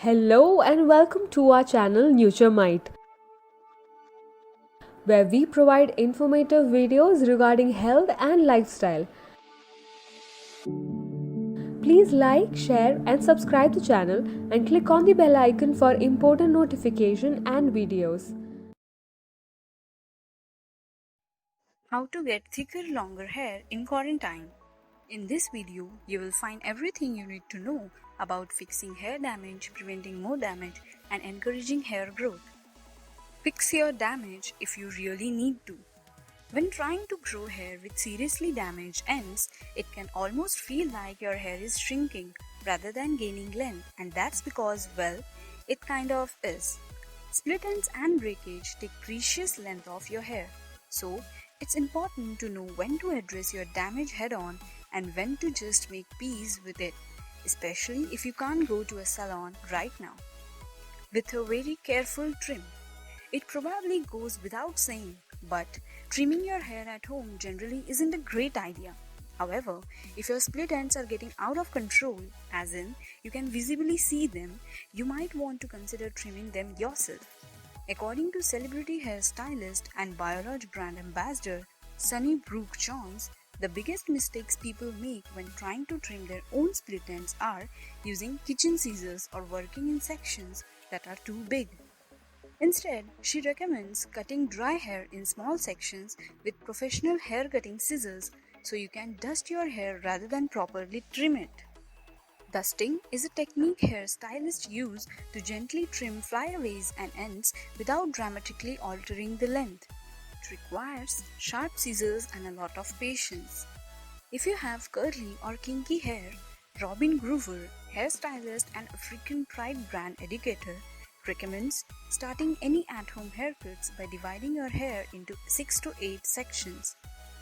Hello and welcome to our channel Nuturemite, where we provide informative videos regarding health and lifestyle. Please like, share and subscribe the channel and click on the bell icon for important notification and videos. How to get thicker, longer hair in quarantine. In this video, you will find everything you need to know about fixing hair damage, preventing more damage, and encouraging hair growth. Fix your damage if you really need to. When trying to grow hair with seriously damaged ends, it can almost feel like your hair is shrinking rather than gaining length, and that's because, well, it kind of is. Split ends and breakage take precious length off your hair, so it's important to know when to address your damage head on and when to just make peace with it, especially if you can't go to a salon right now. With a very careful trim. It probably goes without saying, but trimming your hair at home generally isn't a great idea. However, if your split ends are getting out of control, as in you can visibly see them, you might want to consider trimming them yourself. According to celebrity hairstylist and Biolodge brand ambassador Sunny Brooke Jones, the biggest mistakes people make when trying to trim their own split ends are using kitchen scissors or working in sections that are too big. Instead, she recommends cutting dry hair in small sections with professional hair cutting scissors so you can dust your hair rather than properly trim it. Dusting is a technique hairstylists use to gently trim flyaways and ends without dramatically altering the length. It requires sharp scissors and a lot of patience. If you have curly or kinky hair, Robin Groover, hairstylist and African Pride brand educator, recommends starting any at-home haircuts by dividing your hair into 6 to 8 sections.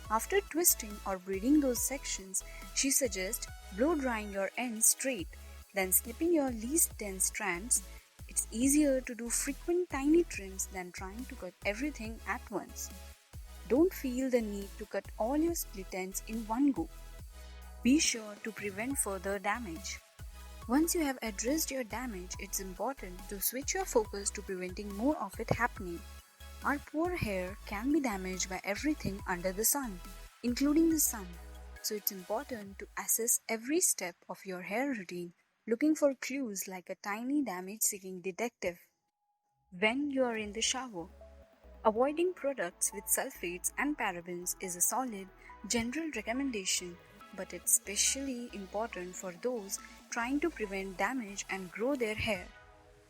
After twisting or braiding those sections, she suggests blow drying your ends straight, then snipping your least dense strands. It's easier to do frequent tiny trims than trying to cut everything at once. Don't feel the need to cut all your split ends in one go. Be sure to prevent further damage. Once you have addressed your damage, it's important to switch your focus to preventing more of it happening. Our poor hair can be damaged by everything under the sun, including the sun. So it's important to assess every step of your hair routine, looking for clues like a tiny damage-seeking detective. When you are in the shower, avoiding products with sulfates and parabens is a solid, general recommendation, but it's especially important for those trying to prevent damage and grow their hair.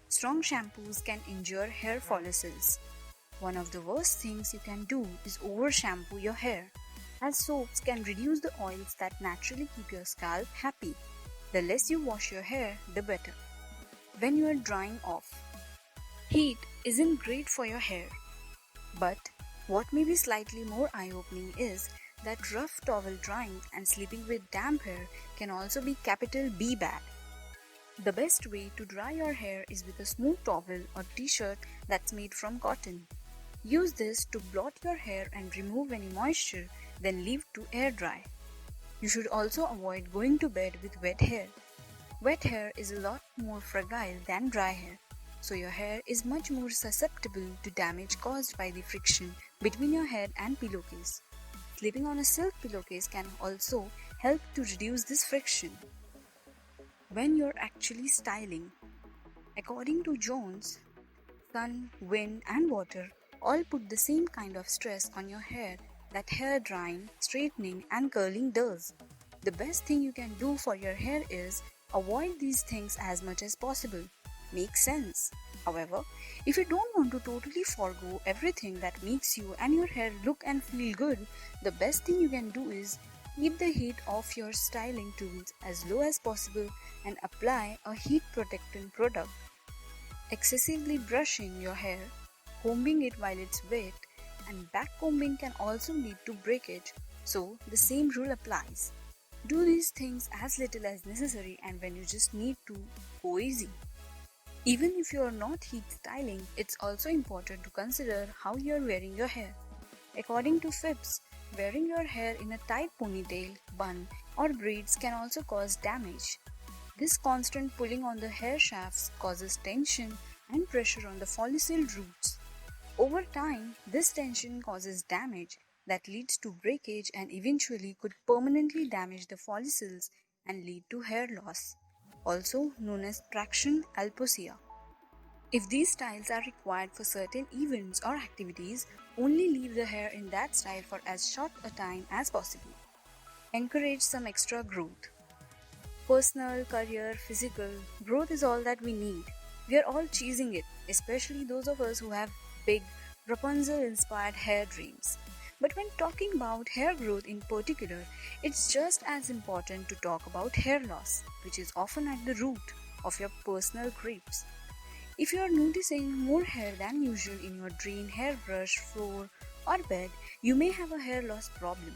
Strong shampoos can injure hair follicles. One of the worst things you can do is over-shampoo your hair, as soaps can reduce the oils that naturally keep your scalp happy. The less you wash your hair, the better. When you are drying off, heat isn't great for your hair. But what may be slightly more eye-opening is that rough towel drying and sleeping with damp hair can also be capital B bad. The best way to dry your hair is with a smooth towel or t-shirt that's made from cotton. Use this to blot your hair and remove any moisture, then leave to air dry. You should also avoid going to bed with wet hair. Wet hair is a lot more fragile than dry hair, so your hair is much more susceptible to damage caused by the friction between your head and pillowcase. Sleeping on a silk pillowcase can also help to reduce this friction. When you're actually styling, according to Jones, sun, wind, and water all put the same kind of stress on your hair that hair drying, straightening, and curling does. The best thing you can do for your hair is avoid these things as much as possible. Makes sense. However, if you don't want to totally forgo everything that makes you and your hair look and feel good, the best thing you can do is keep the heat of your styling tools as low as possible and apply a heat protectant product. Excessively brushing your hair, combing it while it's wet, and back combing can also lead to breakage, so the same rule applies. Do these things as little as necessary and when you just need to, go easy. Even if you are not heat styling, it's also important to consider how you are wearing your hair. According to Phipps, wearing your hair in a tight ponytail, bun, or braids can also cause damage. This constant pulling on the hair shafts causes tension and pressure on the follicle roots. Over time, this tension causes damage that leads to breakage and eventually could permanently damage the follicles and lead to hair loss, also known as traction alopecia. If these styles are required for certain events or activities, only leave the hair in that style for as short a time as possible. Encourage some extra growth. Personal, career, physical, growth is all that we need. We are all chasing it, especially those of us who have big Rapunzel inspired hair dreams. But when talking about hair growth in particular, it's just as important to talk about hair loss, which is often at the root of your personal creeps. If you are noticing more hair than usual in your drain, hairbrush, floor, or bed, you may have a hair loss problem.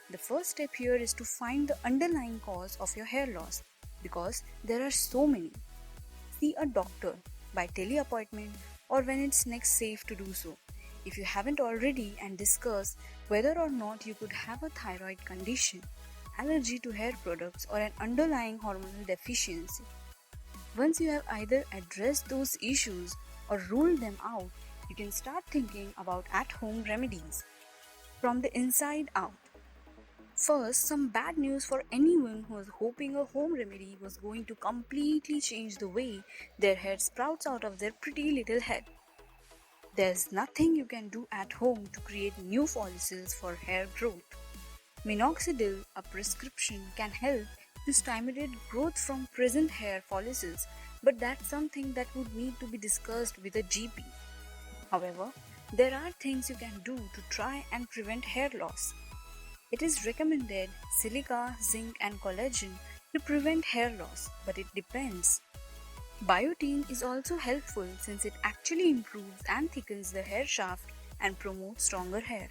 The first step here is to find the underlying cause of your hair loss because there are so many. See a doctor by teleappointment or when it's next safe to do so. If you haven't already, and discuss whether or not you could have a thyroid condition, allergy to hair products, or an underlying hormonal deficiency. Once you have either addressed those issues or ruled them out, you can start thinking about at-home remedies from the inside out. First, some bad news for anyone who was hoping a home remedy was going to completely change the way their hair sprouts out of their pretty little head. There's nothing you can do at home to create new follicles for hair growth. Minoxidil, a prescription, can help to stimulate growth from present hair follicles, but that's something that would need to be discussed with a GP. However, there are things you can do to try and prevent hair loss. It is recommended silica, zinc, and collagen to prevent hair loss, but it depends. Biotin is also helpful since it actually improves and thickens the hair shaft and promotes stronger hair.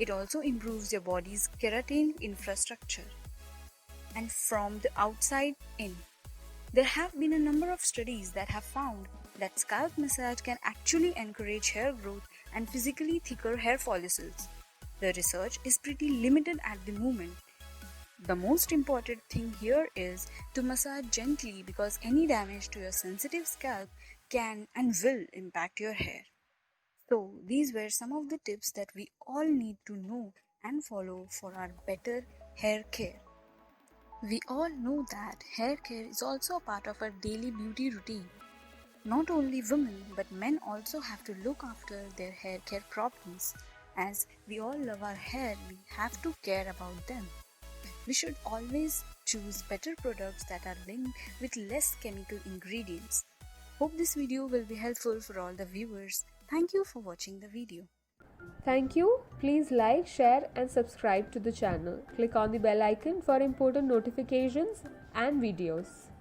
It also improves your body's keratin infrastructure. And from the outside in, there have been a number of studies that have found that scalp massage can actually encourage hair growth and physically thicker hair follicles. The research is pretty limited at the moment. The most important thing here is to massage gently because any damage to your sensitive scalp can and will impact your hair. So, these were some of the tips that we all need to know and follow for our better hair care. We all know that hair care is also a part of our daily beauty routine. Not only women but men also have to look after their hair care problems. As we all love our hair, we have to care about them. We should always choose better products that are linked with less chemical ingredients. Hope this video will be helpful for all the viewers. Thank you for watching the video. Thank you. Please like, share, and subscribe to the channel. Click on the bell icon for important notifications and videos.